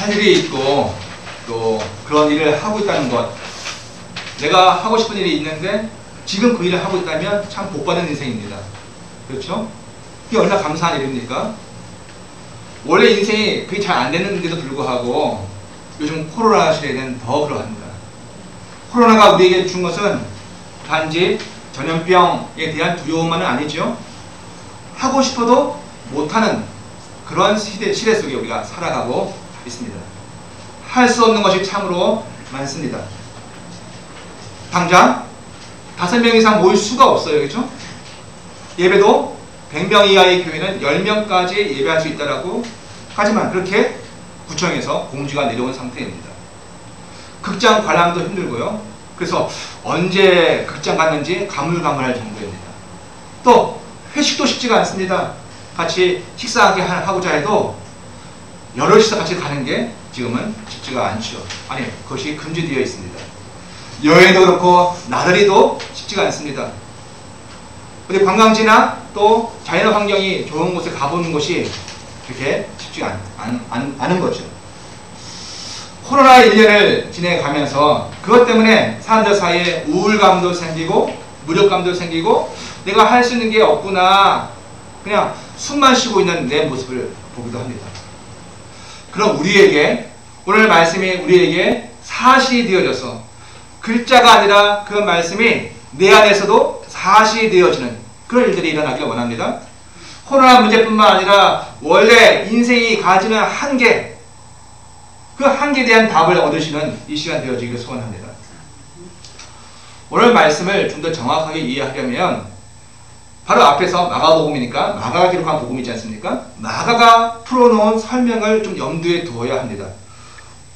할 일이 있고 또 그런 일을 하고 있다는 것, 내가 하고 싶은 일이 있는데 지금 그 일을 하고 있다면 참 복받은 인생입니다. 그렇죠? 이게 얼마나 감사한 일입니까? 원래 인생이 그게 잘 안 되는데도 불구하고 요즘 코로나 시대에는 더 그러합니다. 코로나가 우리에게 준 것은 단지 전염병에 대한 두려움만은 아니죠. 하고 싶어도 못하는 그런 시대 속에 우리가 살아가고 있습니다. 할 수 없는 것이 참으로 많습니다. 당장 5명 이상 모일 수가 없어요. 그렇죠? 예배도 100명 이하의 교회는 10명까지 예배할 수 있다라고 하지만 그렇게 구청에서 공지가 내려온 상태입니다. 극장 관람도 힘들고요. 그래서 언제 극장 갔는지 가물가물할 정도입니다. 또 회식도 쉽지가 않습니다. 같이 식사하게 하고자 해도 여럿이서 같이 가는 게 지금은 쉽지가 않죠. 아니, 그것이 금지되어 있습니다. 여행도 그렇고 나들이도 쉽지가 않습니다. 근데 관광지나 또 자연 환경이 좋은 곳에 가보는 것이 그렇게 쉽지가 않은 거죠. 코로나 1년을 지내가면서 그것 때문에 사람들 사이에 우울감도 생기고 무력감도 생기고 내가 할 수 있는 게 없구나, 그냥 숨만 쉬고 있는 내 모습을 보기도 합니다. 그럼 우리에게 오늘 말씀이 우리에게 사실이 되어져서 글자가 아니라 그 말씀이 내 안에서도 사실이 되어지는 그런 일들이 일어나길 원합니다. 코로나 문제뿐만 아니라 원래 인생이 가지는 한계, 그 한계에 대한 답을 얻으시는 이 시간 되어지기를 소원합니다. 오늘 말씀을 좀 더 정확하게 이해하려면 바로 앞에서 마가복음이니까 마가가 기록한 복음이지 않습니까? 마가가 풀어놓은 설명을 좀 염두에 두어야 합니다.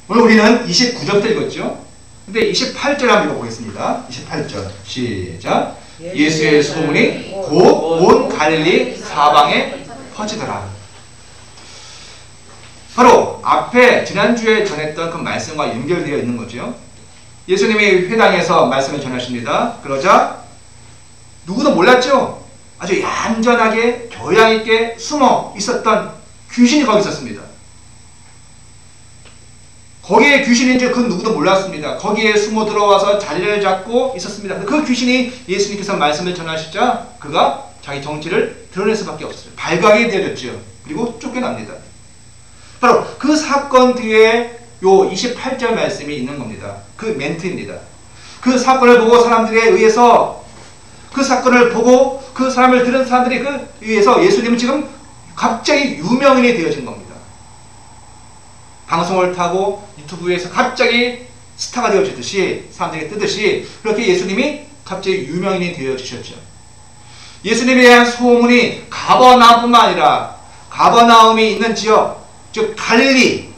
오늘 우리는 29절부터 읽었죠? 근데 28절 한번 읽어보겠습니다. 28절 시작. 예수의 소문이 곧 온 갈릴리 사방에 퍼지더라. 바로 앞에 지난주에 전했던 그 말씀과 연결되어 있는 거죠. 예수님이 회당에서 말씀을 전하십니다. 그러자 누구도 몰랐죠? 아주 얌전하게 교양 있게 숨어 있었던 귀신이 거기 있었습니다. 거기에 귀신인지 그 누구도 몰랐습니다. 거기에 숨어 들어와서 자리를 잡고 있었습니다. 그 귀신이 예수님께서 말씀을 전하시자 그가 자기 정체를 드러낼 수밖에 없어요. 발각이 되어졌죠. 그리고 쫓겨납니다. 바로 그 사건 뒤에 요 28절 말씀이 있는 겁니다. 그 멘트입니다. 그 사건을 보고 사람들에 의해서 그 사건을 보고 그 사람을 들은 사람들이 그 의해서 예수님은 지금 갑자기 유명인이 되어진 겁니다. 방송을 타고 유튜브에서 갑자기 스타가 되어지듯이 사람들이 뜨듯이 그렇게 예수님이 갑자기 유명인이 되어지셨죠. 예수님에 대한 소문이 가버나움뿐만 아니라 가버나움이 있는 지역, 즉 갈릴리,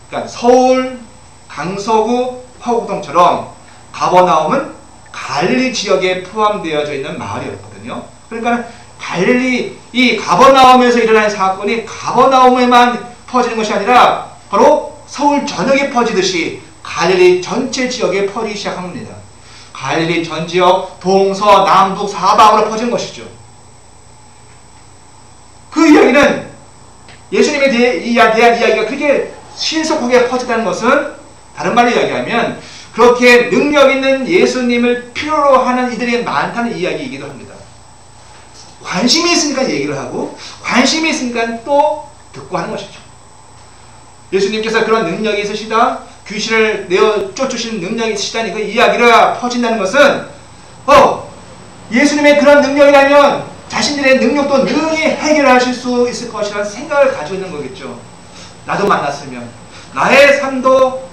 그러니까 서울, 강서구, 화곡동처럼 가버나움은 갈릴리 지역에 포함되어져 있는 마을이었거든요. 그러니까 갈릴리, 이 가버나움에서 일어난 사건이 가버나움에만 퍼지는 것이 아니라 바로 서울 전역에 퍼지듯이 갈릴리 전체 지역에 퍼지기 시작합니다. 갈릴리 전 지역 동서 남북 사방으로 퍼지는 것이죠. 그 이야기는 예수님에 대한 이야기가 그렇게 신속하게 퍼졌다는 것은 다른 말로 이야기하면 그렇게 능력 있는 예수님을 필요로 하는 이들이 많다는 이야기이기도 합니다. 관심이 있으니까 얘기를 하고 관심이 있으니까 또 듣고 하는 것이죠. 예수님께서 그런 능력이 있으시다, 귀신을 내어 쫓으시는 능력이 있으시다니 그 이야기가 퍼진다는 것은 예수님의 그런 능력이라면 자신들의 능력도 능히 해결하실 수 있을 것이라는 생각을 가지고 있는 거겠죠. 나도 만났으면 나의 삶도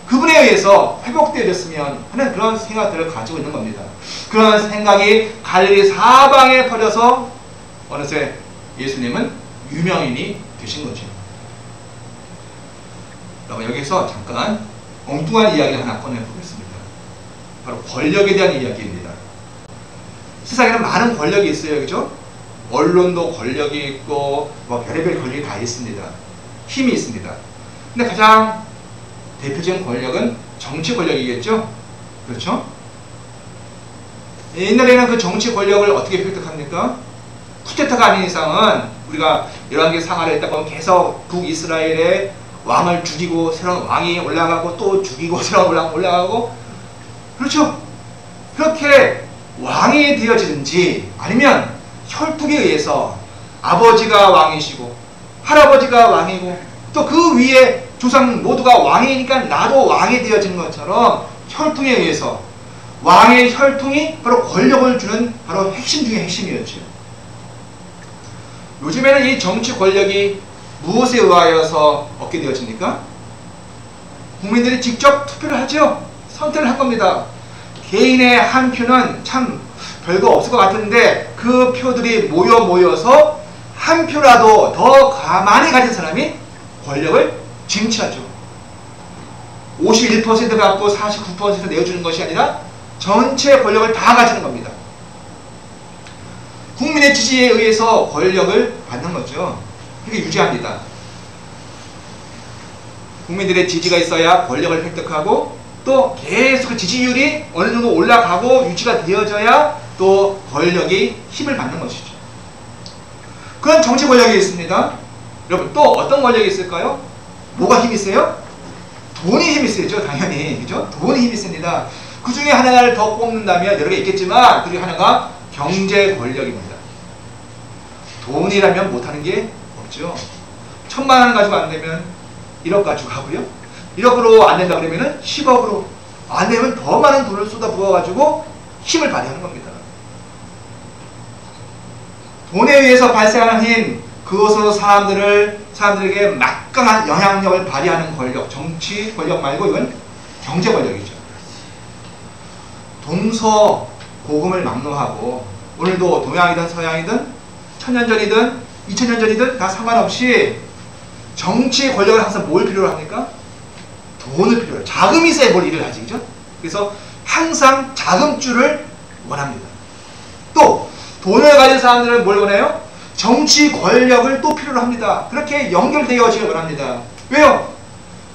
그분에 의해서 회복되어졌으면 하는 그런 생각들을 가지고 있는 겁니다. 그런 생각이 갈릴리 사방에 퍼져서 어느새 예수님은 유명인이 되신 거죠. 여러분, 여기서 잠깐 엉뚱한 이야기를 하나 꺼내보겠습니다. 바로 권력에 대한 이야기입니다. 세상에는 많은 권력이 있어요. 그죠? 언론도 권력이 있고 뭐 별의별 권력이 다 있습니다. 힘이 있습니다. 근데 가장 대표적인 권력은 정치 권력이겠죠? 그렇죠? 옛날에는 그 정치 권력을 어떻게 획득합니까? 쿠데타가 아닌 이상은 우리가 11개 상하를 했다 보면 계속 북이스라엘의 왕을 죽이고 새로운 왕이 올라가고 또 죽이고 새로운 왕이 올라가고 그렇죠. 그렇게 왕이 되어지든지 아니면 혈통에 의해서 아버지가 왕이시고 할아버지가 왕이고 또 그 위에 조상 모두가 왕이니까 나도 왕이 되어지는 것처럼 혈통에 의해서 왕의 혈통이 바로 권력을 주는 바로 핵심 중의 핵심이었죠. 요즘에는 이 정치 권력이 무엇에 의하여서 얻게 되어집니까? 국민들이 직접 투표를 하죠. 선택을 한 겁니다. 개인의 한 표는 참 별거 없을 것 같은데 그 표들이 모여서 한 표라도 더 많이 가진 사람이 권력을 쟁취하죠. 51% 갖고 49% 내어주는 것이 아니라 전체 권력을 다 가지는 겁니다. 국민의 지지에 의해서 권력을 받는 거죠. 이게 유지합니다. 국민들의 지지가 있어야 권력을 획득하고 또 계속 그 지지율이 어느 정도 올라가고 유지가 되어져야 또 권력이 힘을 받는 것이죠. 그런 정치 권력이 있습니다. 여러분 또 어떤 권력이 있을까요? 뭐가 힘이 세요? 돈이 힘이 세죠. 당연히. 그죠? 돈이 힘이 셉니다. 그 중에 하나를 더 뽑는다면 여러 개 있겠지만 그 중에 하나가 경제 권력입니다. 돈이라면 못하는 게 없죠. 1000만 원 가지고 안 되면 1억 가지고 하고요. 1억으로 안 된다 그러면은 10억으로 안 되면 더 많은 돈을 쏟아부어 가지고 힘을 발휘하는 겁니다. 돈에 의해서 발생하는 힘, 그것으로 사람들에게 막강한 영향력을 발휘하는 권력, 정치 권력 말고 이건 경제 권력이죠. 동서고금을 막론하고 오늘도 동양이든 서양이든 1000년 전이든 2000년 전이든 다 상관없이 정치 권력을 항상 뭘 필요로 합니까? 돈을 필요로 해요. 자금이 있어야 뭘 일을 하지, 그죠? 그래서 항상 자금줄을 원합니다. 또 돈을 가진 사람들은 뭘 원해요? 정치 권력을 또 필요로 합니다. 그렇게 연결되어지길 원합니다. 왜요?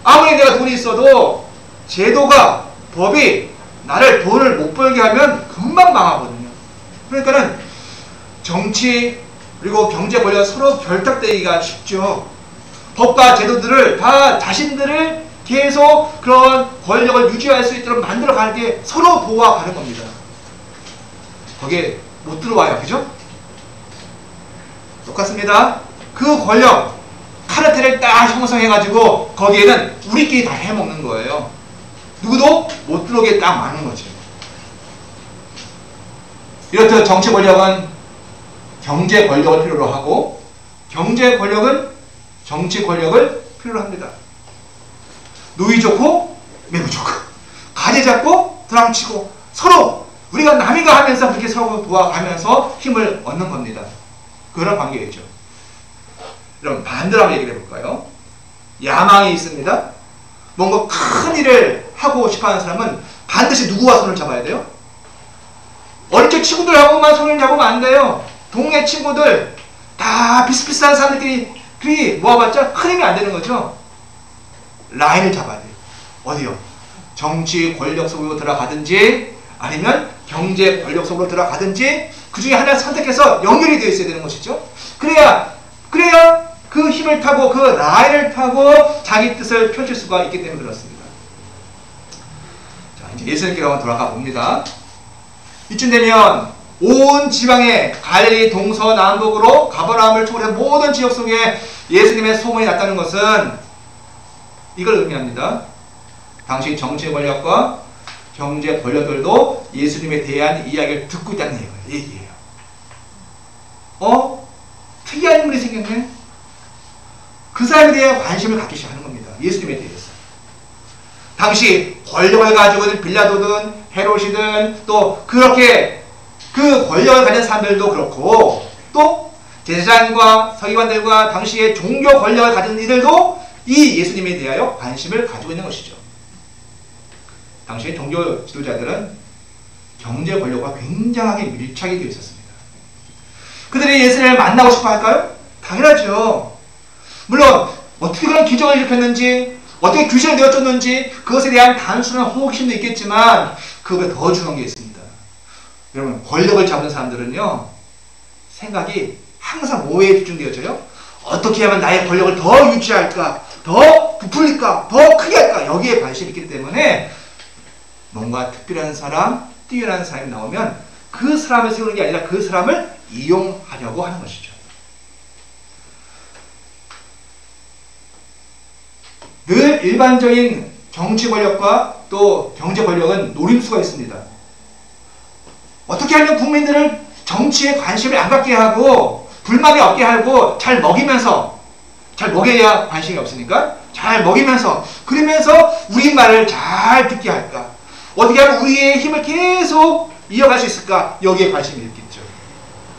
아무리 내가 돈이 있어도 제도가, 법이 나를 돈을 못 벌게 하면 금방 망하거든요. 그러니까는 정치 그리고 경제 권력이 서로 결탁되기가 쉽죠. 법과 제도들을 다 자신들을 계속 그런 권력을 유지할 수 있도록 만들어가는 게 서로 도와가는 겁니다. 거기에 못 들어와요. 그죠? 똑같습니다. 그 권력, 카르텔을 딱 형성해가지고 거기에는 우리끼리 다 해먹는 거예요. 누구도 못 들어오게 딱 막는 거죠. 이렇듯 정치 권력은 경제 권력을 필요로 하고 경제 권력은 정치 권력을 필요로 합니다. 누이 좋고 매우 좋고 가지 잡고 드랑치고 서로 우리가 남인가 하면서 그렇게 서로 도와가면서 힘을 얻는 겁니다. 그런 관계겠죠. 그럼 반대로 한번 얘기를 해볼까요? 야망이 있습니다. 뭔가 큰 일을 하고 싶어하는 사람은 반드시 누구와 손을 잡아야 돼요? 어릴 적 친구들하고만 손을 잡으면 안 돼요. 동네 친구들 다 비슷비슷한 사람들끼리 모아봤자 큰 힘이 안 되는 거죠. 라인을 잡아야 돼요. 어디요? 정치 권력 속으로 들어가든지 아니면 경제 권력 속으로 들어가든지 그 중에 하나를 선택해서 연결이 되어 있어야 되는 것이죠. 그래야 그 힘을 타고 그 라인을 타고 자기 뜻을 펼칠 수가 있기 때문에 그렇습니다. 자, 이제 예수님께로 한번 돌아가 봅니다. 이쯤 되면 온 지방에 갈릴리 동서남북으로 가버나움을 초월해서 모든 지역 속에 예수님의 소문이 났다는 것은 이걸 의미합니다. 당시 정치 권력과 경제 권력들도 예수님에 대한 이야기를 듣고 있다는 얘기예요. 특이한 인물이 생겼네. 그 사람에 대해 관심을 갖기 시작하는 겁니다. 예수님에 대해서. 당시 권력을 가지고 있는 빌라도든 헤롯이든 또 그렇게 그 권력을 가진 사람들도 그렇고 또 제사장과 서기관들과 당시의 종교 권력을 가진 이들도 이 예수님에 대하여 관심을 가지고 있는 것이죠. 당시의 종교 지도자들은 경제 권력과 굉장하게 밀착이 되어 있었습니다. 그들이 예수님을 만나고 싶어 할까요? 당연하죠. 물론 어떻게 그런 기적을 일으켰는지 어떻게 귀신을 내어쫓는지 그것에 대한 단순한 호기심도 있겠지만 그보다 더 중요한 게 있습니다. 여러분 권력을 잡는 사람들은요 생각이 항상 뭐에 집중되어져요? 어떻게 하면 나의 권력을 더 유지할까? 더 부풀릴까? 더 크게 할까? 여기에 관심이 있기 때문에 뭔가 특별한 사람, 뛰어난 사람이 나오면 그 사람을 세우는 게 아니라 그 사람을 이용하려고 하는 것이죠. 늘 일반적인 정치 권력과 또 경제 권력은 노림수가 있습니다. 어떻게 하면 국민들을 정치에 관심을 안 갖게 하고 불만이 없게 하고 잘 먹이면서, 잘 먹여야 관심이 없으니까 잘 먹이면서, 그러면서 우리 말을 잘 듣게 할까? 어떻게 하면 우리의 힘을 계속 이어갈 수 있을까? 여기에 관심이 있겠죠.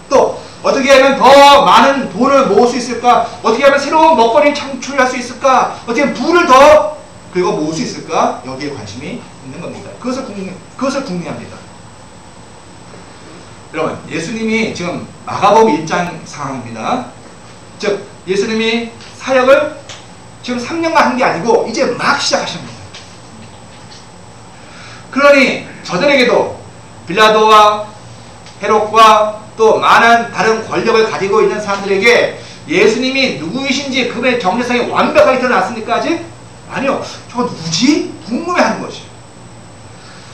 또 어떻게 하면 더 많은 돈을 모을 수 있을까? 어떻게 하면 새로운 먹거리를 창출할 수 있을까? 어떻게 하면 부를 더 그리고 모을 수 있을까? 여기에 관심이 있는 겁니다. 그것을 궁리합니다. 여러분, 예수님이 지금 마가복음 1장 상황입니다. 즉 예수님이 사역을 지금 3년간 한 게 아니고 이제 막 시작하시는 거예요. 그러니 저들에게도 빌라도와 헤롯과 또 많은 다른 권력을 가지고 있는 사람들에게 예수님이 누구이신지 그분의 정체성이 완벽하게 드러났습니까? 아직? 아니요. 저거 누구지? 궁금해하는 것이에요.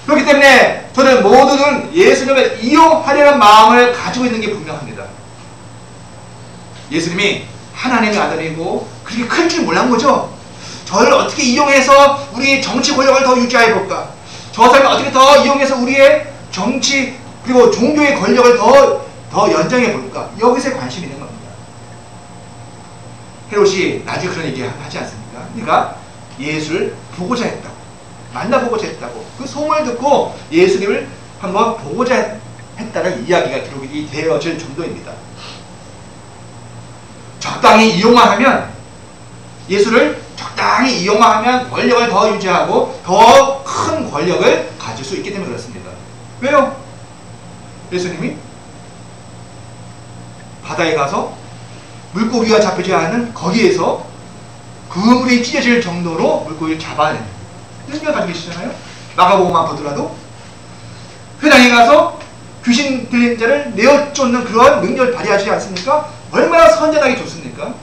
그렇기 때문에 저는 모두는 예수님을 이용하려는 마음을 가지고 있는 게 분명합니다. 예수님이 하나님의 아들이고 그렇게 큰 줄 몰란 거죠. 저를 어떻게 이용해서 우리의 정치 권력을 더 유지해 볼까? 저 사람을 어떻게 더 이용해서 우리의 정치 그리고 종교의 권력을 더 연장해 볼까? 여기서 관심이 있는 겁니다. 헤롯이 나중에 그런 얘기 하지 않습니까? 내가 예수를 보고자 했다고, 만나보고자 했다고, 그 소문을 듣고 예수님을 한번 보고자 했다는 이야기가 기록이 되어질 정도입니다. 적당히 이용만 하면, 예수를 적당히 이용하면 권력을 더 유지하고 더 큰 권력을 가질 수 있기 때문에 그렇습니다. 왜요? 예수님이 바다에 가서 물고기가 잡히지 않는 거기에서 그물이 찢어질 정도로 물고기를 잡아내는 능력을 가지고 계시잖아요. 마가복음만 보더라도 회당에 가서 귀신 들린 자를 내어 쫓는 그런 능력을 발휘하지 않습니까? 얼마나 선전하기 좋습니까?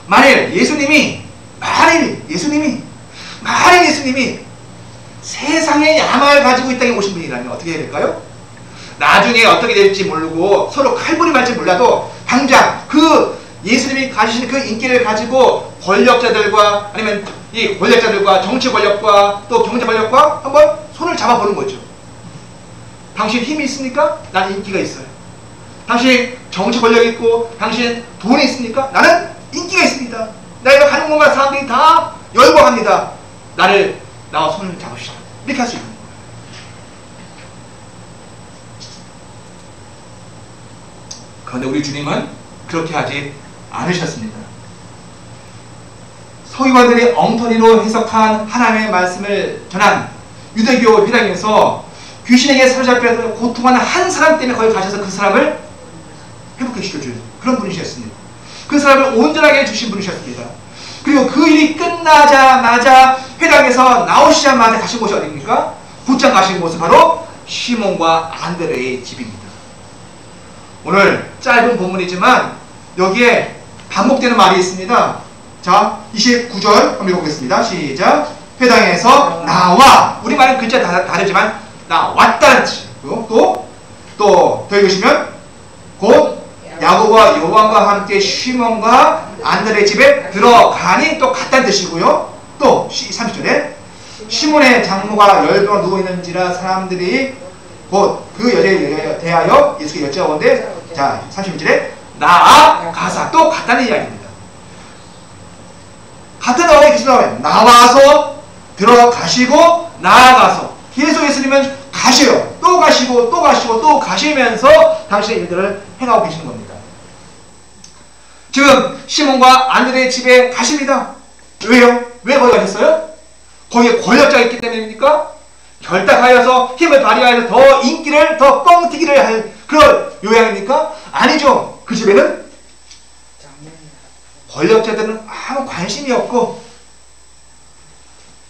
만일 예수님이 세상에 야망을 가지고 이 땅에 오신 분이라면 어떻게 해야 될까요? 나중에 어떻게 될지 모르고 서로 칼부림 할지 몰라도 당장 그 예수님이 가지신 그 인기를 가지고 권력자들과 아니면 이 권력자들과 정치 권력과 또 경제 권력과 한번 손을 잡아보는 거죠. 당신 힘이 있습니까? 나는 인기가 있어요. 당신 정치 권력이 있고 당신 돈이 있습니까? 나는 인기가 있습니다. 내가 가는 곳마다 사람들이 다 열광합니다. 나와 손을 잡으시죠. 이렇게 할 수 있는 거예요. 그런데 우리 주님은 그렇게 하지 않으셨습니다. 서기관들이 엉터리로 해석한 하나님의 말씀을 전한 유대교 회당에서 귀신에게 사로잡혀 고통하는 한 사람 때문에 거기 가셔서 그 사람을 회복시켜준 그런 분이셨습니다. 그 사람을 온전하게 해주신 분이셨습니다. 그리고 그 일이 끝나자마자 회당에서 나오시자마자 가신 곳이 어디입니까? 곧장 가신 곳은 바로 시몬과 안드레의 집입니다. 오늘 짧은 본문이지만 여기에 반복되는 말이 있습니다. 자, 29절 한번 읽어보겠습니다. 시작. 회당에서 나와, 우리말은 글자 다르지만 나왔다는 뜻이고, 또 더 읽으시면 곧 야고보와 요한과 함께 시몬과 안드레 집에 들어가니 또 갔다는 뜻이고요. 또 30절에 시몬의 장모가 열병 누워있는지라 사람들이 곧 그 여자에 대하여 예수께 여쭤보는데, 자 31절에 나아가사, 또 갔다는 이야기입니다. 같은 어원이 계속 나와요. 나와서 들어가시고 나아가서, 계속 예수님은 가셔요. 또 가시고 또 가시고 또 가시면서 당신의 일들을 행하고 계시는 겁니다. 지금 시몬과 안드레의 집에 가십니다. 왜요? 왜 거기 가셨어요? 거기에 권력자가 있기 때문입니까? 결탁하여서 힘을 발휘하여서 더 인기를 더 뻥튀기를 할 그런 요양입니까? 아니죠. 그 집에는 권력자들은 아무 관심이 없고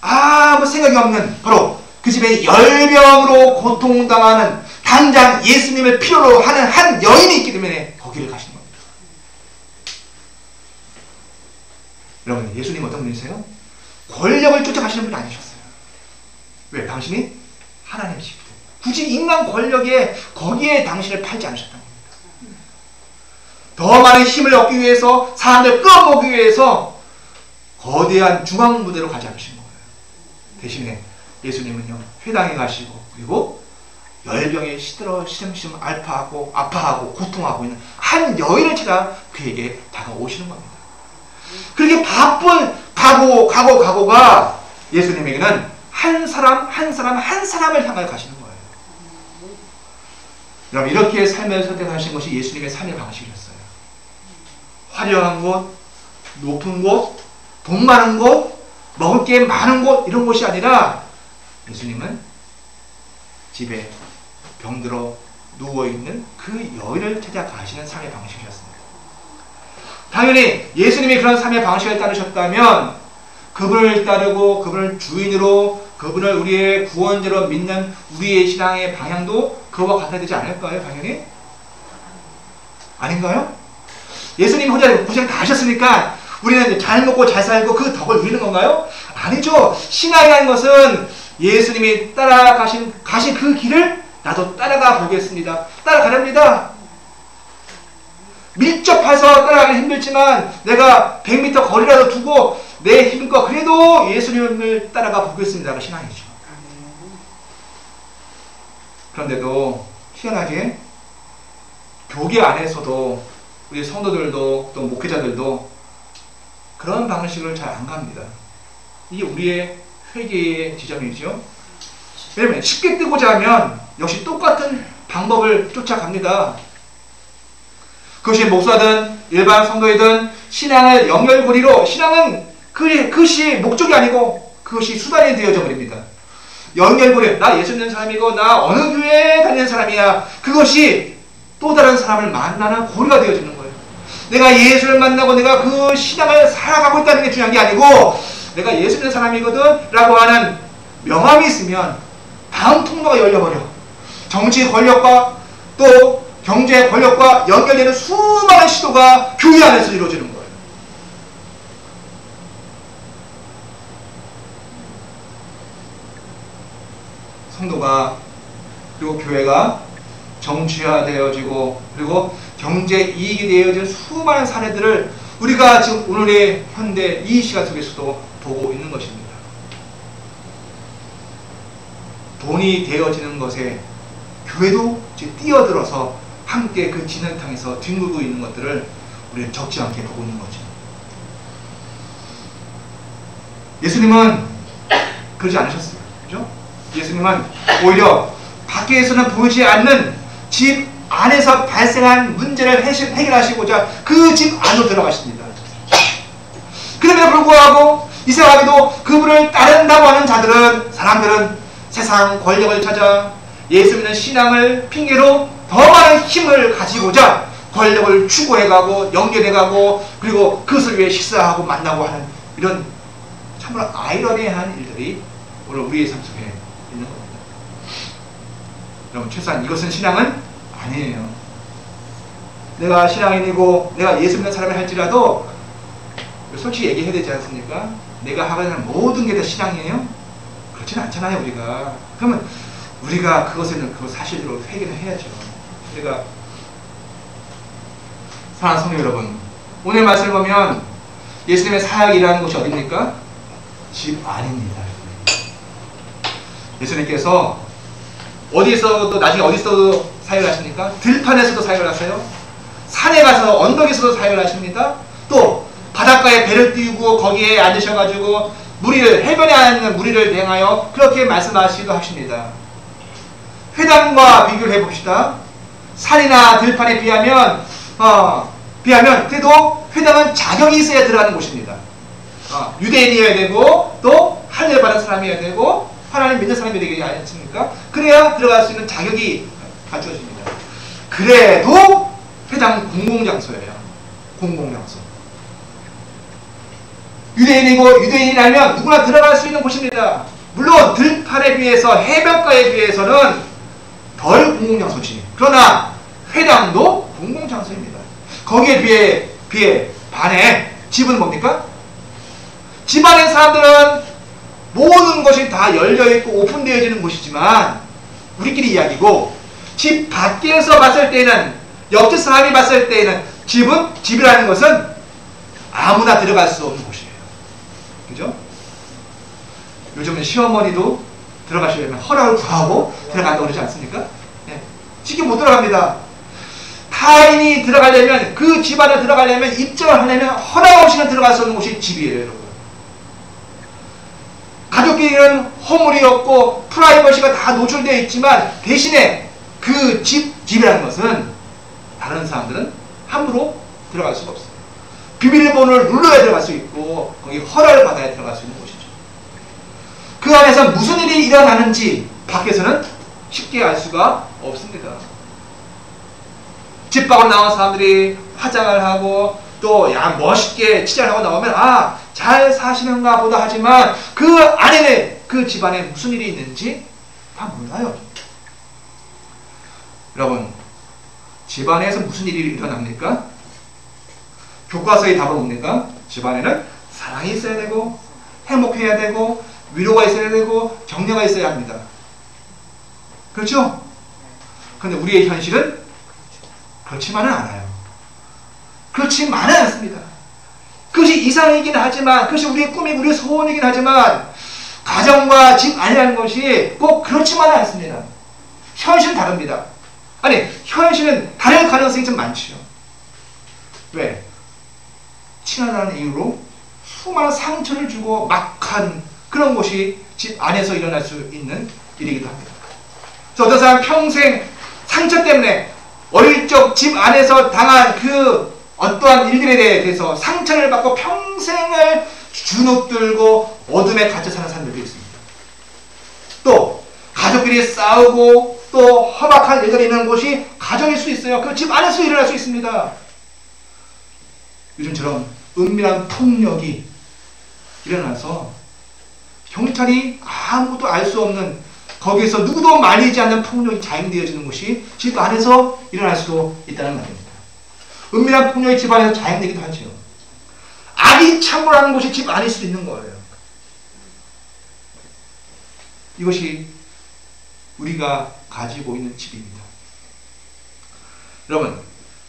아무 생각이 없는, 바로 그 집에 열병으로 고통당하는, 당장 예수님을 필요로 하는 한 여인이 있기 때문에 거기를 가시는 겁니다. 여러분, 예수님 어떤 분이세요? 권력을 쫓아가시는 분이 아니셨어요. 왜? 당신이 하나님이시기 때문에. 굳이 인간 권력에 거기에 당신을 팔지 않으셨다는 겁니다. 더 많은 힘을 얻기 위해서, 사람들 끌어모으기 위해서 거대한 중앙무대로 가지 않으신 거예요. 대신에 예수님은요, 회당에 가시고, 그리고 열병에 시들어 시름시름 아파하고 고통하고 있는 한 여인을 찾아 그에게 다가오시는 겁니다. 그렇게 바쁜 각오가 예수님에게는 한 사람을 향하여 가시는 거예요. 여러분, 이렇게 삶을 선택하신 것이 예수님의 삶의 방식이었어요. 화려한 곳, 높은 곳, 돈 많은 곳, 먹을 게 많은 곳, 이런 곳이 아니라 예수님은 집에 병들어 누워있는 그 여인을 찾아가시는 삶의 방식이었습니다. 당연히 예수님이 그런 삶의 방식을 따르셨다면 그분을 따르고 그분을 주인으로, 그분을 우리의 구원자로 믿는 우리의 신앙의 방향도 그와 같아야 되지 않을까요? 당연히? 아닌가요? 예수님 혼자 고생 다 하셨으니까 우리는 잘 먹고 잘 살고 그 덕을 누리는 건가요? 아니죠. 신앙이라는 것은 예수님이 가신 그 길을 나도 따라가 보겠습니다. 따라가렵니다. 밀접해서 따라가기 힘들지만 내가 100m 거리라도 두고 내 힘과 그래도 예수님을 따라가 보겠습니다. 그 신앙이죠. 그런데도 희한하게 교계 안에서도 우리 성도들도 또 목회자들도 그런 방식을 잘 안 갑니다. 이게 우리의 회개의 지점이죠. 왜냐면 쉽게 뜨고자 하면 역시 똑같은 방법을 쫓아갑니다. 그것이 목사든 일반 성도이든 신앙을 연결고리로, 신앙은 그것이 목적이 아니고 그것이 수단이 되어져 버립니다. 연결고리, 나 예수 믿는 사람이고 나 어느 교회에 다니는 사람이야, 그것이 또 다른 사람을 만나는 고리가 되어지는 거예요. 내가 예수를 만나고 내가 그 신앙을 살아가고 있다는 게 중요한 게 아니고 내가 예수 믿는 사람이거든 라고 하는 명함이 있으면 다음 통로가 열려버려. 정치 권력과 또 경제 권력과 연결되는 수많은 시도가 교회 안에서 이루어지는 거예요. 성도가 그리고 교회가 정치화되어지고 그리고 경제 이익이 되어진 수많은 사례들을 우리가 지금 오늘의 현대 이 시간 속에서도 보고 있는 것입니다. 돈이 되어지는 것에 교회도 이제 뛰어들어서 함께 그 진흙탕에서 뒹굴고 있는 것들을 우리는 적지 않게 보고 있는 거죠. 예수님은 그러지 않으셨어요. 그죠? 예수님은 오히려 밖에서는 보이지 않는 집 안에서 발생한 문제를 해결하시고자 그 집 안으로 들어가십니다. 그럼에도 불구하고 이상하게도 그분을 따른다고 하는 사람들은 세상 권력을 찾아 예수 믿는 신앙을 핑계로 더 많은 힘을 가지고자 권력을 추구해가고 연결해가고 그리고 그것을 위해 식사하고 만나고 하는 이런 참으로 아이러니한 일들이 오늘 우리의 삶 속에 있는 겁니다. 여러분, 최소한 이것은 신앙은 아니에요. 내가 신앙인이고 내가 예수 믿는 사람이 할지라도 솔직히 얘기해야 되지 않습니까? 내가 하는 모든 게 다 신앙이에요? 그렇지는 않잖아요. 그러면 우리가 그것에는 그 사실로 회개를 해야죠. 우리가 사랑하는 성도 여러분, 오늘 말씀을 보면 예수님의 사역이라는 곳이 어디입니까? 집 안입니다. 예수님께서 어디서도 나중에 어디서도 사역을 하십니까? 들판에서도 사역을 하세요. 산에 가서 언덕에서도 사역을 하십니다. 또 바닷가에 배를 띄우고 거기에 앉으셔가지고 해변에 앉는 무리를 대하여 그렇게 말씀하시기도 하십니다. 회당과 비교를 해봅시다. 산이나 들판에 비하면 그래도 회당은 자격이 있어야 들어가는 곳입니다. 유대인이어야 되고 또 할례를 받은 사람이어야 되고 하나님 믿는 사람이 되지 않습니까? 그래야 들어갈 수 있는 자격이 갖추어집니다. 그래도 회당 공공장소예요. 공공장소. 유대인이라면 누구나 들어갈 수 있는 곳입니다. 물론 들판에 비해서 해변가에 비해서는 덜 공공장소지. 그러나 회당도 공공장소입니다. 거기에 비해 반해 집은 뭡니까? 집안의 사람들은 모든 것이 다 열려있고 오픈되어지는 곳이지만 우리끼리 이야기고, 집 밖에서 봤을 때는, 옆집 사람이 봤을 때는 집이라는 것은 아무나 들어갈 수 없는 곳이에요. 그죠? 요즘은 시어머니도 들어가시려면 허락을 구하고 들어간다고 그러지 않습니까? 네. 쉽게 못 들어갑니다. 타인이 들어가려면, 그 집안에 들어가려면, 입장을 하려면 허락 없이는 들어갈 수 없는 곳이 집이에요, 여러분. 가족끼리는 허물이 없고 프라이버시가 다 노출되어 있지만, 대신에 그 집이라는 것은 다른 사람들은 함부로 들어갈 수가 없어요. 비밀번호를 눌러야 들어갈 수 있고, 거기 허락을 받아야 들어갈 수 있는 곳이죠. 그 안에서 무슨 일이 일어나는지 밖에서는 쉽게 알 수가 없습니다. 집 밖으로 나온 사람들이 화장을 하고 또 멋있게 치장을 하고 나오면 잘 사시는가 보다 하지만, 그 안에는, 그 집안에 무슨 일이 있는지 다 몰라요. 여러분, 집안에서 무슨 일이 일어납니까? 교과서의 답은 뭡니까? 집안에는 사랑이 있어야 되고, 행복해야 되고, 위로가 있어야 되고, 격려가 있어야 합니다. 그렇죠? 그런데 우리의 현실은 그렇지만은 않아요. 그렇지만은 않습니다. 그것이 이상이긴 하지만, 그것이 우리의 꿈이고 우리의 소원이긴 하지만, 가정과 집 안이라는 것이 꼭 그렇지만은 않습니다. 현실은 다릅니다. 아니, 현실은 다를 가능성이 좀 많죠. 왜? 친하다는 이유로 수많은 상처를 주고 막한 그런 것이 집 안에서 일어날 수 있는 일이기도 합니다. 그래서 어떤 사람은 평생 상처 때문에 어릴 적 집 안에서 당한 그 어떠한 일들에 대해서 상처를 받고 평생을 주눅들고 어둠에 갇혀 사는 사람들도 있습니다. 또 가족끼리 싸우고 또 허박한 일들이 있는 곳이 가정일 수 있어요. 그 집 안에서 일어날 수 있습니다. 요즘처럼 은밀한 폭력이 일어나서 경찰이 아무도 알 수 없는, 거기에서 누구도 말리지 않는 폭력이 자행되어지는 것이 집 안에서 일어날 수도 있다는 말입니다. 은밀한 폭력이 집 안에서 자행되기도 하죠. 악이 창궐하는 곳이 집 안일 수도 있는 거예요. 이것이 우리가 가지고 있는 집입니다. 여러분,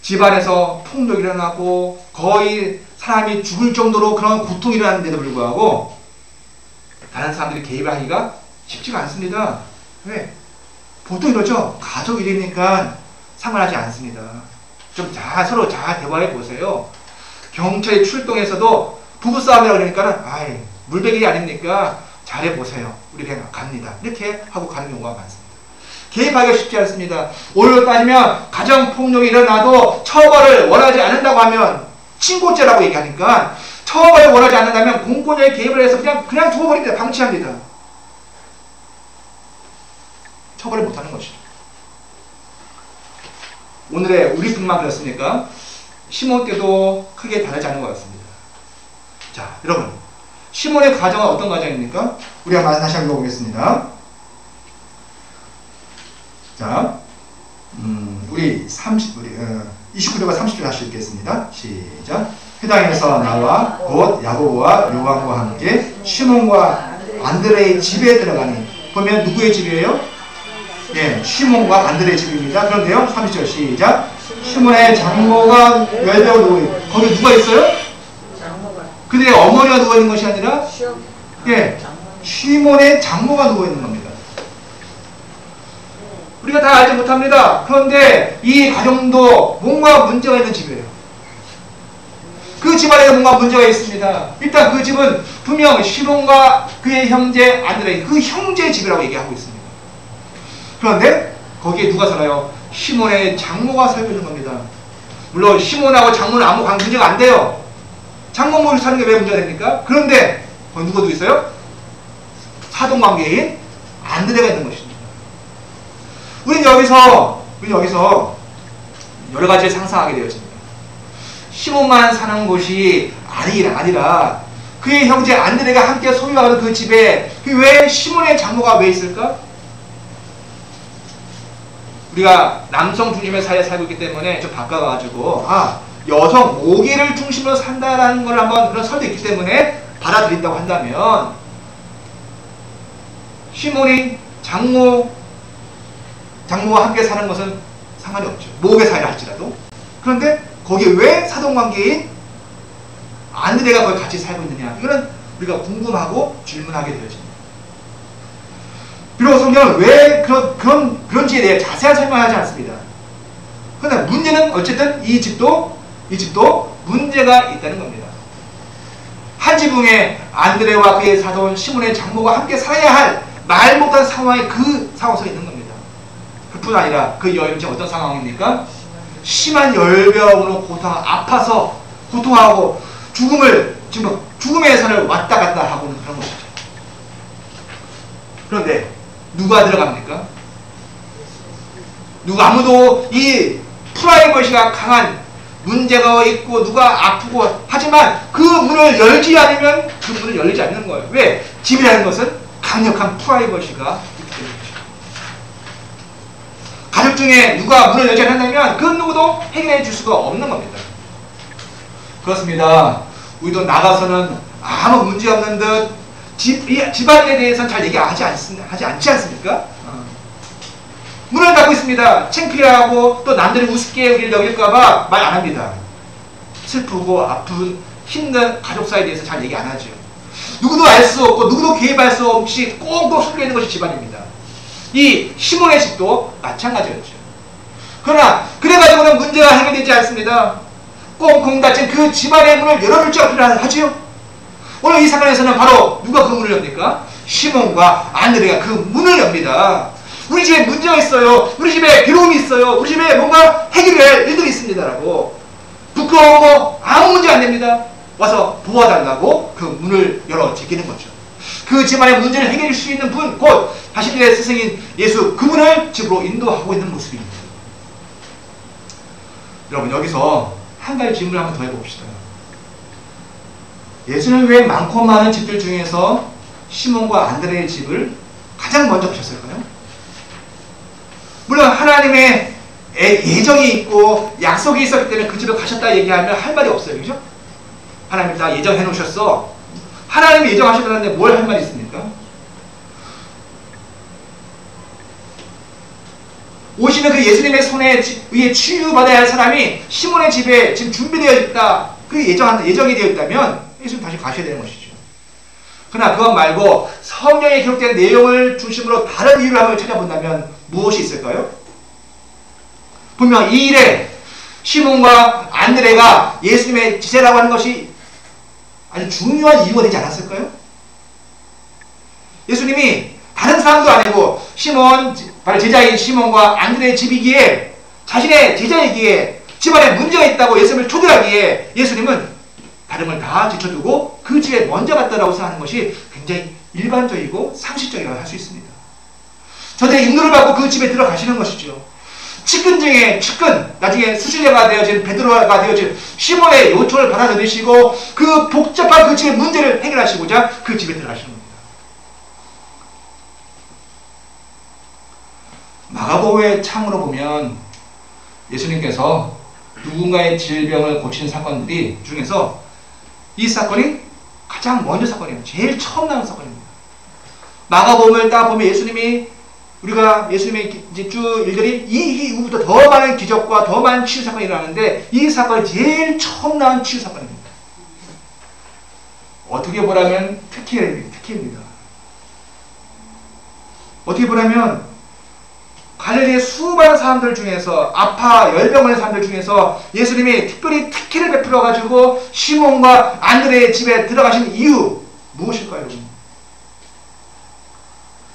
집 안에서 폭력이 일어나고 거의 사람이 죽을 정도로 그런 고통이 일어나는데도 불구하고 다른 사람들이 개입을 하기가 쉽지가 않습니다. 왜? 보통 이러죠. 가족 일이니까 상관하지 않습니다. 좀 서로 잘 대화해 보세요. 경찰이 출동해서도 부부싸움이라고 그러니까는 물베기 아닙니까? 잘해 보세요. 우리 그냥 갑니다. 이렇게 하고 가는 경우가 많습니다. 개입하기가 쉽지 않습니다. 오히려 따지면 가정폭력이 일어나도 처벌을 원하지 않는다고 하면 친고죄라고 얘기하니까, 처벌을 원하지 않는다면 공권력에 개입을 해서 그냥 두어버립니다. 방치합니다. 처벌을 못하는 것이죠. 오늘의 우리뿐만 그렇습니까? 시몬 때도 크게 다르지 않은 것 같습니다. 자, 여러분, 시몬의 가정은 어떤 가정입니까? 우리가 다시 한번 읽어보겠습니다. 자, 우리 29절과 30절 다시 읽겠습니다. 시작. 회당에서 나와 곧 야고보와 요한과 함께 시몬과 안드레의 집에 들어가니, 보면 누구의 집이에요? 예, 시몬과 안드레의 집입니다. 그런데요, 30절 시작. 시몬의 장모가 웰베어 누워 있고, 거기 누가 있어요? 그들의 어머니가 누워 있는 것이 아니라, 시몬의 장모가 누워 있는 겁니다. 우리가 다 알지 못합니다. 그런데 이 가정도 뭔가 문제가 있는 집이에요. 그 집안에도 뭔가 문제가 있습니다. 일단 그 집은 분명 시몬과 그의 형제 안드레, 그 형제의 집이라고 얘기하고 있습니다. 그런데 거기에 누가 살아요? 시몬의 장모가 살고 있는 겁니다. 물론 시몬하고 장모는 아무 문제가 안 돼요. 장모 모를 사는 게 왜 문제가 됩니까? 그런데 거기 누가 있어요? 사돈관계인 안드레가 있는 것입니다. 우리는 여기서 여러 가지를 상상하게 되어집니다. 시몬만 사는 곳이 아니라 그의 형제 안드레가 함께 소유하는 그 집에 왜 시몬의 장모가 왜 있을까? 우리가 남성 중심의 사회에 살고 있기 때문에 좀 바꿔가지고 여성 모계를 중심으로 산다라는 걸 한번 그런 설도 있기 때문에 받아들인다고 한다면 시몬이 장모와 함께 사는 것은 상관이 없죠. 모계 사이를 할지라도. 그런데 거기에 왜 사돈관계인 안드레가 거기 같이 살고 있느냐, 이거는 우리가 궁금하고 질문하게 되어집니다. 비록 성경은 왜 그런지에 대해 자세한 설명하지 않습니다. 그러나 문제는 어쨌든 이 집도 문제가 있다는 겁니다. 한 지붕에 안드레와 그의 사돈 시몬의 장모가 함께 살아야 할 말 못한 상황에 그 상황에서 있는 겁니다. 그뿐 아니라 그 여인은 지금 어떤 상황입니까? 심한 열병으로 아파서 고통하고 죽음의 산을 왔다 갔다 하고 있는 그런 것이죠. 그런데 누가 들어갑니까? 아무도 이 프라이버시가 강한 문제가 있고 누가 아프고 하지만 그 문을 열지 않으면 그 문을 열리지 않는 거예요. 왜? 집이라는 것은 강력한 프라이버시가 있기 때문이죠. 가족 중에 누가 문을 열지 않는다면 그 누구도 해결해 줄 수가 없는 겁니다. 그렇습니다. 우리도 나가서는 아무 문제 없는 듯 집안에 대해서는 잘 얘기하지 않지 않습니까? 문을 닫고 있습니다. 창피하고 또 남들이 우습게 우리를 여길까봐 말 안 합니다. 슬프고 아픈 힘든 가족 사이에 대해서 잘 얘기 안 하죠. 누구도 알 수 없고 누구도 개입할 수 없이 꽁꽁 숨겨 있는 것이 집안입니다. 이 시몬의 집도 마찬가지였죠. 그러나 그래가지고는 문제가 해결되지 않습니다. 꽁꽁 닫힌 그 집안의 문을 열어줄 줄 필요하지요. 오늘 이 사건에서는 바로 누가 그 문을 엽니까? 시몬과 안드레가 그 문을 엽니다. 우리 집에 문제가 있어요. 우리 집에 괴로움이 있어요. 우리 집에 뭔가 해결해야 할 일들이 있습니다라고. 부끄러워 아무 문제 안 됩니다. 와서 도와달라고 그 문을 열어 제끼는 거죠. 그 집안의 문제를 해결할 수 있는 분, 곧 자신들의 스승인 예수, 그분을 집으로 인도하고 있는 모습입니다. 여러분, 여기서 한 가지 질문을 한번 더 해봅시다. 예수는 왜 많고 많은 집들 중에서 시몬과 안드레의 집을 가장 먼저 가셨을까요? 물론 하나님의 예정이 있고 약속이 있었기 때문에 그 집에 가셨다 얘기하면 할 말이 없어요. 그죠? 하나님이 다 예정해 놓으셨어. 하나님이 예정하셨다는데 뭘 할 말이 있습니까? 오시는 그 예수님의 손에 의해 치유받아야 할 사람이 시몬의 집에 지금 준비되어 있다. 그 예정이 되어 있다면 예수님 다시 가셔야 되는 것이죠. 그러나 그것 말고 성경에 기록된 내용을 중심으로 다른 이유를 한번 찾아본다면 무엇이 있을까요? 분명 이 일에 시몬과 안드레가 예수님의 지체라고 하는 것이 아주 중요한 이유가 되지 않았을까요? 예수님이 다른 사람도 아니고 바로 제자인 시몬과 안드레의 집이기에, 자신의 제자이기에, 집안에 문제가 있다고 예수님을 초대하기에 예수님은 다른 걸 다 제쳐두고 그 집에 먼저 갔다라고 생각하는 것이 굉장히 일반적이고 상식적이라고 할 수 있습니다. 저들의 인도를 받고 그 집에 들어가시는 것이죠. 측근 중에 측근, 나중에 수신자가 되어진 베드로가 되어진 시몬의 요청을 받아들이시고 그 복잡한 그 집의 문제를 해결하시고자 그 집에 들어가시는 겁니다. 마가복음의 창으로 보면 예수님께서 누군가의 질병을 고치는 사건들이 중에서 이 사건이 가장 먼저 사건이에요. 제일 처음 나온 사건입니다. 마가복음을 딱 보면 예수님의 이제 쭉 일들이 이 이후부터 더 많은 기적과 더 많은 치유 사건이 일어나는데 이 사건이 제일 처음 나온 치유 사건입니다. 어떻게 보라면 특혜입니다. 어떻게 보라면 갈릴리의 수많은 사람들 중에서 열병 걸린 사람들 중에서 예수님이 특별히 특혜를 베풀어 가지고 시몬과 안드레의 집에 들어가신 이유 무엇일까요?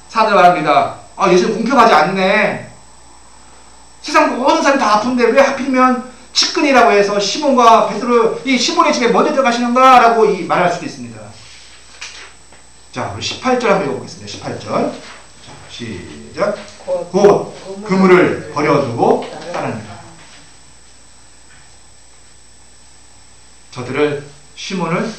사람들 말합니다. 예수님 공평하지 않네. 세상 모든 사람이 다 아픈데 왜 하필이면 측근이라고 해서 시몬과 베드로, 이 시몬의 집에 먼저 들어가시는가? 라고 말할 수도 있습니다. 자, 우리 18절 한번 읽어보겠습니다. 18절. 자, 시작. 곧 그물을 버려두고 따르니라. 저들을, 시몬을,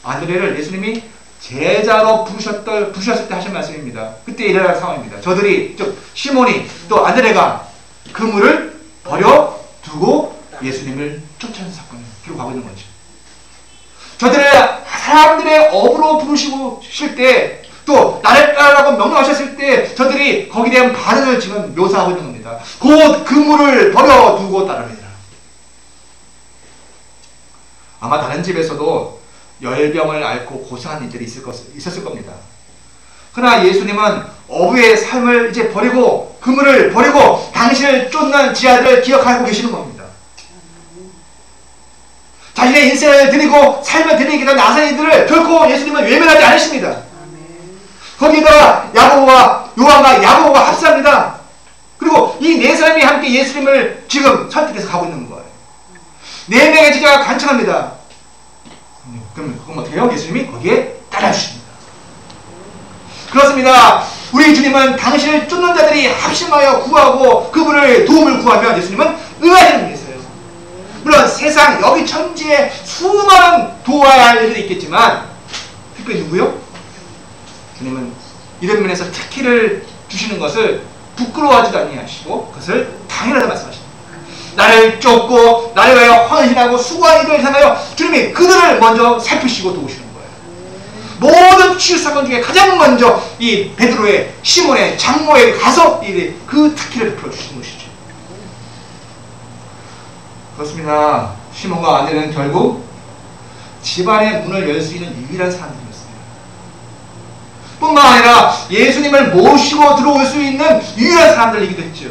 안드레를 예수님이 제자로 부르셨을 때 하신 말씀입니다. 그때 일어날 상황입니다. 저들이, 즉 시몬이 또 안드레가 그물을 버려두고 예수님을 쫓아낸 사건을 기록하고 있는 거죠. 저들을 사람들의 업으로 부르시실 때, 또 나를 따르라고 명령하셨을 때 저들이 거기에 대한 반응을 지금 묘사하고 있는 겁니다. 곧 그물을 버려두고 따르리라. 아마 다른 집에서도 열병을 앓고 고생한 이들이 있었을 겁니다. 그러나 예수님은 어부의 삶을 이제 버리고 그물을 버리고 당신을 쫓는 지하들을 기억하고 계시는 겁니다. 자신의 인생을 드리고 삶을 드리기 위한 나사이들을 결코 예수님은 외면하지 않으십니다. 거기다가 야고보와 요한과 야고보가 합세합니다. 그리고 이 네 사람이 함께 예수님을 지금 설득해서 가고 있는 거예요. 네 명의 제자가 간청합니다. 그럼 그건 어떻게 해요? 예수님이 거기에 따라주십니다. 그렇습니다. 우리 주님은 당신을 쫓는 자들이 합심하여 구하고 그분을 도움을 구하면 예수님은 응하시는 분이세요. 물론 세상 여기 천지에 수많은 도와야 할 일들이 있겠지만 특별히 누구요? 주님은 이런 면에서 특기를 주시는 것을 부끄러워하지도 아니하시고 그것을 당연하다 말씀하십니다. 나를 쫓고 나를 위하여 헌신하고 수고한 이들을 향하여 주님이 그들을 먼저 살피시고 도우시는 거예요. 모든 치유 사건 중에 가장 먼저 이 베드로의 시몬의 장모에 가서 그 특기를 베풀어 주시는 것이죠. 그렇습니다. 시몬과 안드레는 결국 집안의 문을 열 수 있는 유일한 사람들이었습니다. 뿐만 아니라 예수님을 모시고 들어올 수 있는 유일한 사람들이기도 했죠.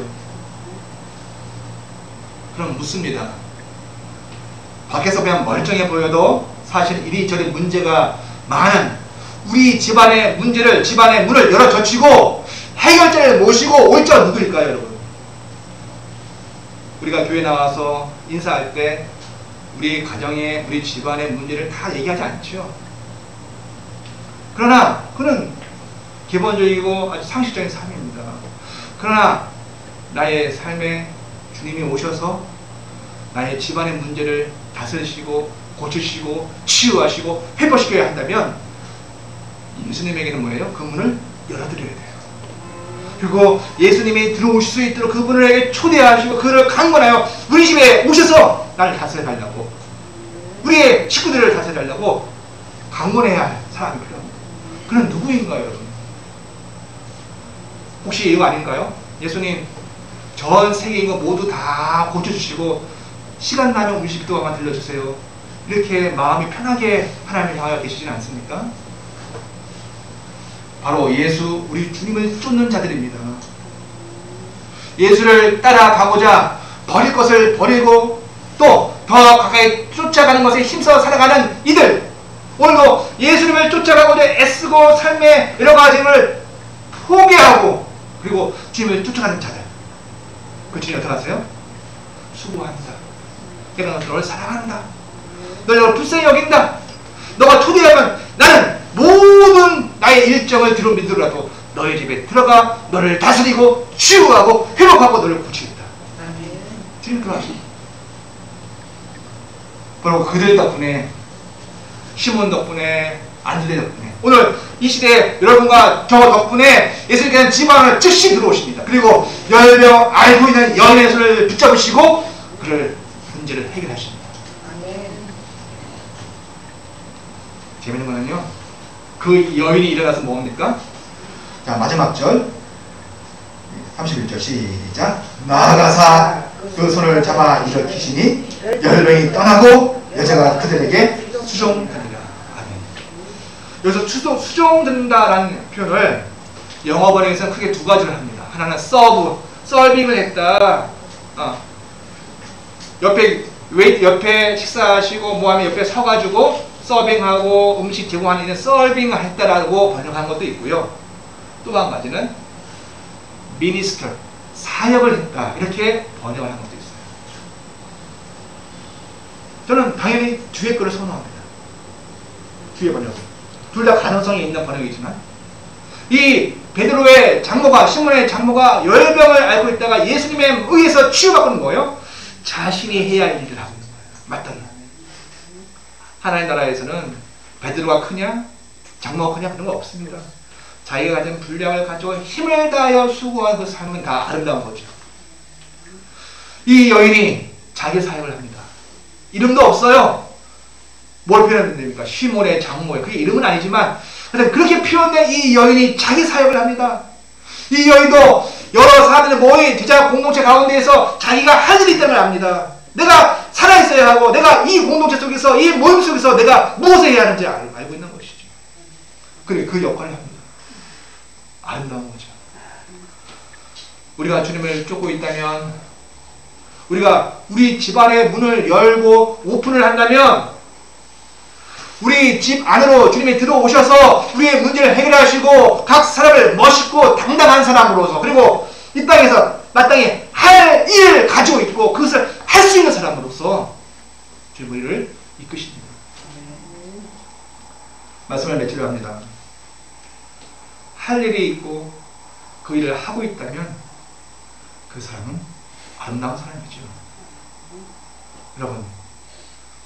그럼 묻습니다. 밖에서 그냥 멀쩡해 보여도 사실 이리저리 문제가 많은 우리 집안의 문제를, 집안의 문을 열어 젖히고 해결자를 모시고 올 자가 누구일까요, 여러분? 우리가 교회 나와서 인사할 때 우리 가정의, 우리 집안의 문제를 다 얘기하지 않죠. 그러나 그는 기본적이고 아주 상식적인 삶입니다. 그러나 나의 삶에 주님이 오셔서 나의 집안의 문제를 다스리시고 고치시고 치유하시고 회복시켜야 한다면 예수님에게는 뭐예요? 그 문을 열어드려야 돼요. 그리고 예수님이 들어오실 수 있도록 그분에게 초대하시고 그를 강권하여 우리 집에 오셔서 나를 다스려달라고, 우리의 식구들을 다스려달라고 강권해야 할 사람이 필요합니다. 그는 누구인가요, 여러분? 혹시 이거 아닌가요? 예수님 전 세계 인구 모두 다 고쳐주시고 시간 나면 우리 집도 한번 들려주세요. 이렇게 마음이 편하게 하나님을 향하여 계시진 않습니까? 바로 예수, 우리 주님을 쫓는 자들입니다. 예수를 따라가고자 버릴 것을 버리고 또 더 가까이 쫓아가는 것에 힘써 살아가는 이들, 오늘도 예수님을 쫓아가고자 애쓰고 삶의 여러 가지를 포기하고 그리고 주님을 쫓아가는 자들, 그 주님 어떻게 하세요? 수고한다. 내가 너를 사랑한다. 너를 불쌍히 여긴다. 너가 초대하면 나는 모든 나의 일정을 뒤로 미루라도 너의 집에 들어가 너를 다스리고 치유하고 회복하고 너를 고치겠다. 주님 그러하십니다. 바로 그들 덕분에, 시몬 덕분에, 안드레 덕분에, 오늘 이 시대에 여러분과 저 덕분에 예수님께서는 집안을 즉시 들어오십니다. 그리고 열병 앓고 있는 여인의 손을 붙잡으시고 그를 문제를 해결하십니다. 재밌는 거는요, 그 여인이 일어나서 뭡니까? 자, 마지막 절 31절 시작. 나아가사 그 손을 잡아 일으키시니 열병이 떠나고 여자가 그들에게 수종되니라. 아멘. 여기서 수종된다라는 표현을 영어 번역에서는 크게 두 가지를 합니다. 하나는 서빙을 했다. 옆에 식사하시고 뭐하면 옆에 서가지고 서빙하고 음식 제공하는 일은 서빙을 했다라고 번역한 것도 있고요. 또 한 가지는 미니스터, 사역을 했다, 이렇게 번역을 한 것도 있어요. 저는 당연히 뒤에 거를 선호합니다. 뒤에 번역. 둘 다 가능성이 있는 번역이지만 이 베드로의 장모가, 시몬의 장모가 열병을 앓고 있다가 예수님에 의해서 치유받는 거예요. 자신이 해야 할 일을 하고 있는 거예요. 마땅히. 하나님 나라에서는 베드로가 크냐 장모가 크냐 그런 거 없습니다. 자기가 가진 분량을 가지고 힘을 다하여 수고한 그 삶은 다 아름다운 거죠. 이 여인이 자기 사역을 합니다. 이름도 없어요. 뭘 표현하면 됩니까? 시몬의 장모에 그게 이름은 아니지만 하여튼 그렇게 표현된 이 여인이 자기 사역을 합니다. 이 여인도 여러 사람들의 모인 제자 공동체 가운데에서 자기가 할 일이 있다는 걸 압니다. 내가 살아있어야 하고 내가 이 공동체 속에서 이 모임 속에서 내가 무엇을 해야 하는지 알고 있는 것이죠. 그래 그 역할을 합니다. 아름다운 거죠. 우리가 주님을 쫓고 있다면 우리가 우리 집안의 문을 열고 오픈을 한다면 우리 집 안으로 주님이 들어오셔서 우리의 문제를 해결하시고 각 사람을 멋있고 당당한 사람으로서 그리고 이 땅에서 마땅히 할 일을 가지고 있고 그것을 할 수 있는 사람으로서 주님 우리를 이끄십니다. 말씀을 맺으려 합니다. 할 일이 있고 그 일을 하고 있다면 그 사람은 아름다운 사람이죠. 여러분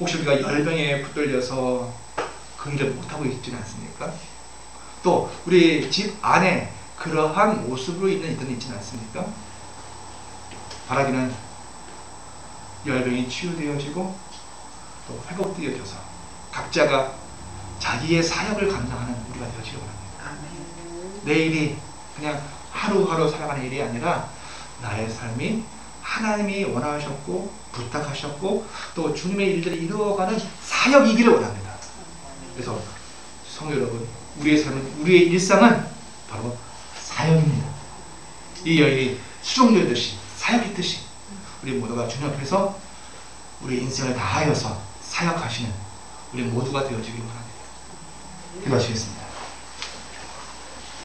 혹시 우리가 열병에 붙들려서 그 일을 못하고 있지는 않습니까? 또 우리 집 안에 그러한 모습으로 있는 이들은 있지는 않습니까? 바라기는 열병이 치유되어지고 또 회복되어져서 각자가 자기의 사역을 감당하는 우리가 되어지기 원합니다. 내일이 그냥 하루하루 살아가는 일이 아니라 나의 삶이 하나님이 원하셨고 부탁하셨고 또 주님의 일들을 이루어가는 사역이기를 원합니다. 그래서 성도 여러분 우리의 삶은 우리의 일상은 바로 사역입니다. 이 여인이 수종되듯이 사역했듯이 우리 모두가 주님 앞에서 우리 인생을 다하여서 사역하시는 우리 모두가 되어지기 원합니다. 기도하시겠습니다.